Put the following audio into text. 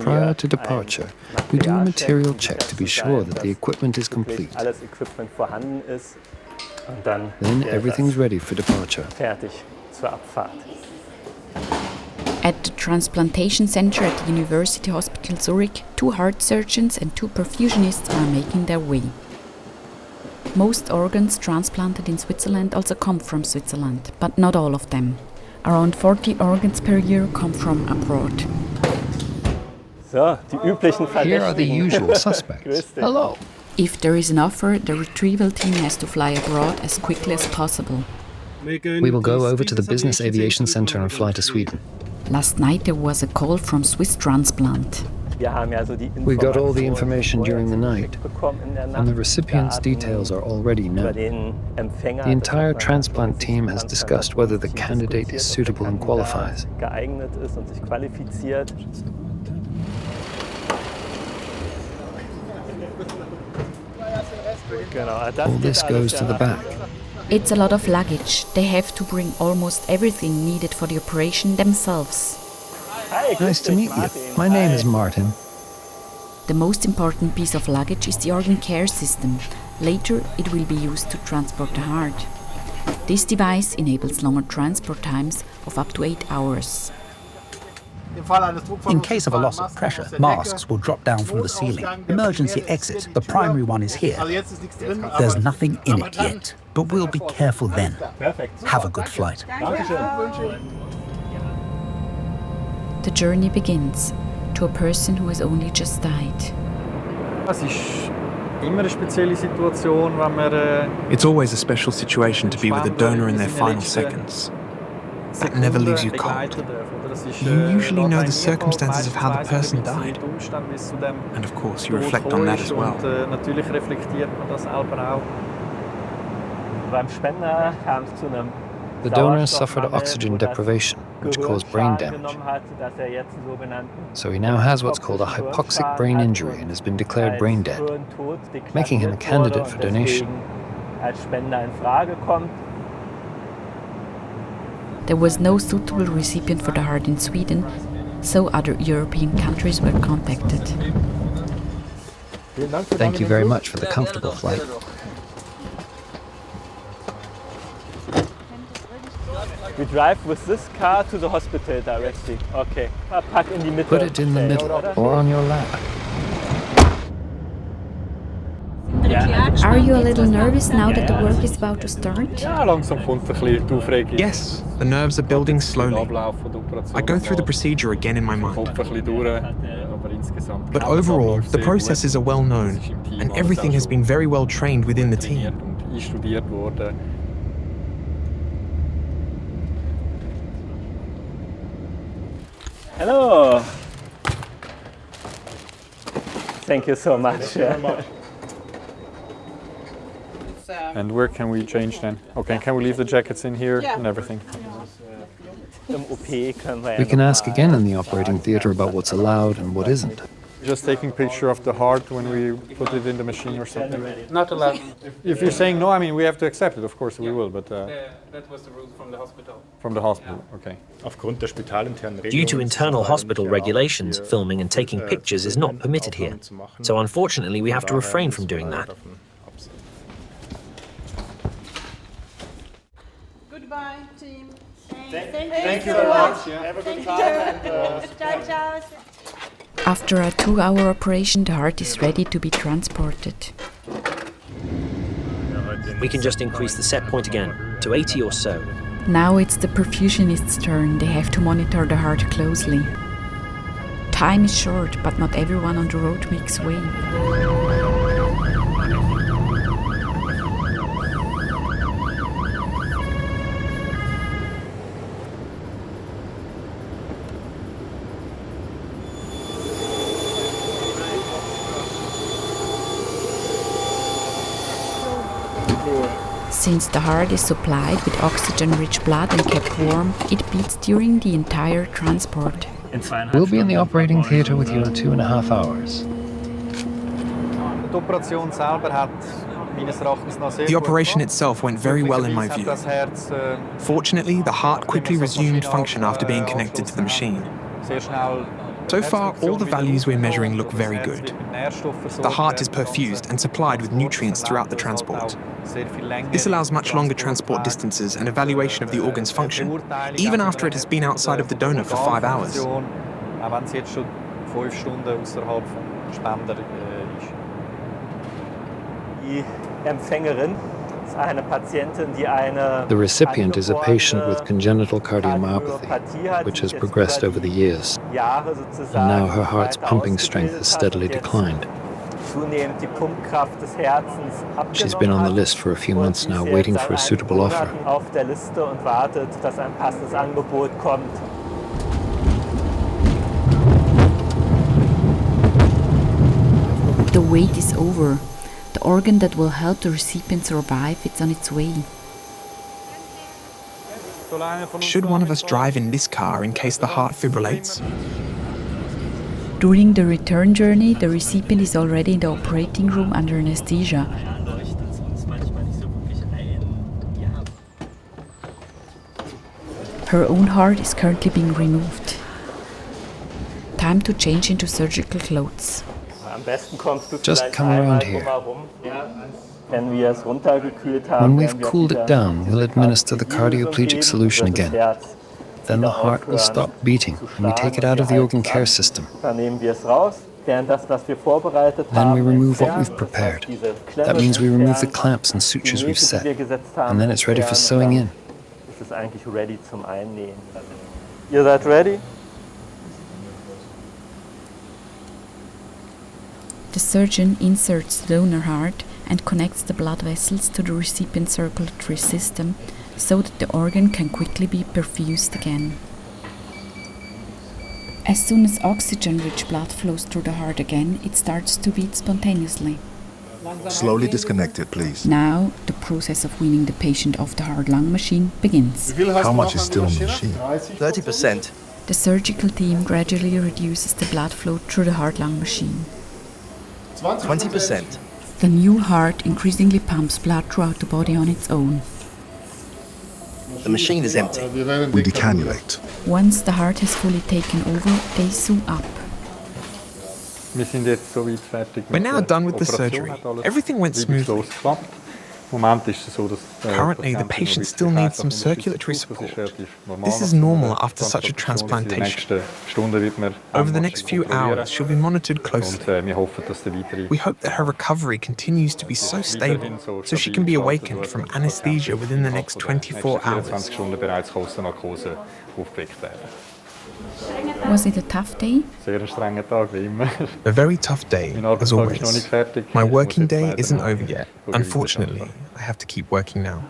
Prior to departure, we do a material check to be sure that the equipment is complete. Then everything's ready for departure. At the transplantation center at the University Hospital Zurich, 2 heart surgeons and 2 perfusionists are making their way. Most organs transplanted in Switzerland also come from Switzerland, but not all of them. Around 40 organs per year come from abroad. Here are the usual suspects. Hello. If there is an offer, the retrieval team has to fly abroad as quickly as possible. We will go over to the Business Aviation Center and fly to Sweden. Last night there was a call from Swisstransplant. We got all the information during the night, and the recipient's details are already known. The entire transplant team has discussed whether the candidate is suitable and qualifies. All this goes to the back. It's a lot of luggage. They have to bring almost everything needed for the operation themselves. Nice to meet you. My name is Martin. The most important piece of luggage is the organ care system. Later, it will be used to transport the heart. This device enables longer transport times of up to 8 hours. In case of a loss of pressure, masks will drop down from the ceiling. Emergency exit, the primary one is here. There's nothing in it yet, but we'll be careful then. Have a good flight. The journey begins to a person who has only just died. It's always a special situation to be with a donor in their final seconds. That never leaves you cold. You usually know the circumstances of how the person died. And of course, you reflect on that as well. The donor suffered oxygen deprivation, which caused brain damage. So he now has what's called a hypoxic brain injury and has been declared brain dead, making him a candidate for donation. There was no suitable recipient for the heart in Sweden, so other European countries were contacted. Thank you very much for the comfortable flight. We drive with this car to the hospital directly. Okay. Put it in the middle or on your lap. Are you a little nervous now that the work is about to start? Yes, the nerves are building slowly. I go through the procedure again in my mind. But overall, the processes are well known, and everything has been very well trained within the team. Hello. Thank you so much. And where can we change then? Okay, can we leave the jackets in here and everything? We can ask again in the operating theatre about what's allowed and what isn't. Just taking picture of the heart when we put it in the machine or something? Not allowed. If you're saying no, I mean, we have to accept it, of course we will, but... that was the rule from the hospital. From the hospital, okay. Due to internal hospital regulations, filming and taking pictures is not permitted here. So unfortunately, we have to refrain from doing that. Goodbye, team. Thank you very much. Have a good time. After a 2-hour operation, the heart is ready to be transported. We can just increase the set point again, to 80 or so. Now it's the perfusionist's turn. They have to monitor the heart closely. Time is short, but not everyone on the road makes way. Since the heart is supplied with oxygen-rich blood and kept warm, it beats during the entire transport. We'll be in the operating theatre with you in 2.5 hours. The operation itself went very well in my view. Fortunately, the heart quickly resumed function after being connected to the machine. So far, all the values we're measuring look very good. The heart is perfused and supplied with nutrients throughout the transport. This allows much longer transport distances and evaluation of the organ's function, even after it has been outside of the donor for 5 hours. The recipient is a patient with congenital cardiomyopathy, which has progressed over the years, and now her heart's pumping strength has steadily declined. She's been on the list for a few months now, waiting for a suitable offer. The wait is over. The organ that will help the recipient survive is on its way. Should one of us drive in this car in case the heart fibrillates? During the return journey, the recipient is already in the operating room under anesthesia. Her own heart is currently being removed. Time to change into surgical clothes. Just come around here. When we've cooled it down, we'll administer the cardioplegic solution again. Then the heart will stop beating, and we take it out of the organ care system. Then we remove what we've prepared. That means we remove the clamps and sutures we've set, and then it's ready for sewing in. Is that ready? The surgeon inserts the donor heart and connects the blood vessels to the recipient circulatory system so that the organ can quickly be perfused again. As soon as oxygen-rich blood flows through the heart again, it starts to beat spontaneously. Slowly disconnect it, please. Now, the process of weaning the patient off the heart-lung machine begins. How much is still in the machine? 30%. The surgical team gradually reduces the blood flow through the heart-lung machine. 20%. The new heart increasingly pumps blood throughout the body on its own. The machine is empty. We decannulate. Once the heart has fully taken over, they sew up. We're now done with the surgery. Everything went smoothly. Currently, the patient still needs some circulatory support. This is normal after such a transplantation. Over the next few hours, she'll be monitored closely. We hope that her recovery continues to be so stable, so she can be awakened from anesthesia within the next 24 hours. Was it a tough day? A very tough day, as always. My working day isn't over yet. Unfortunately, I have to keep working now.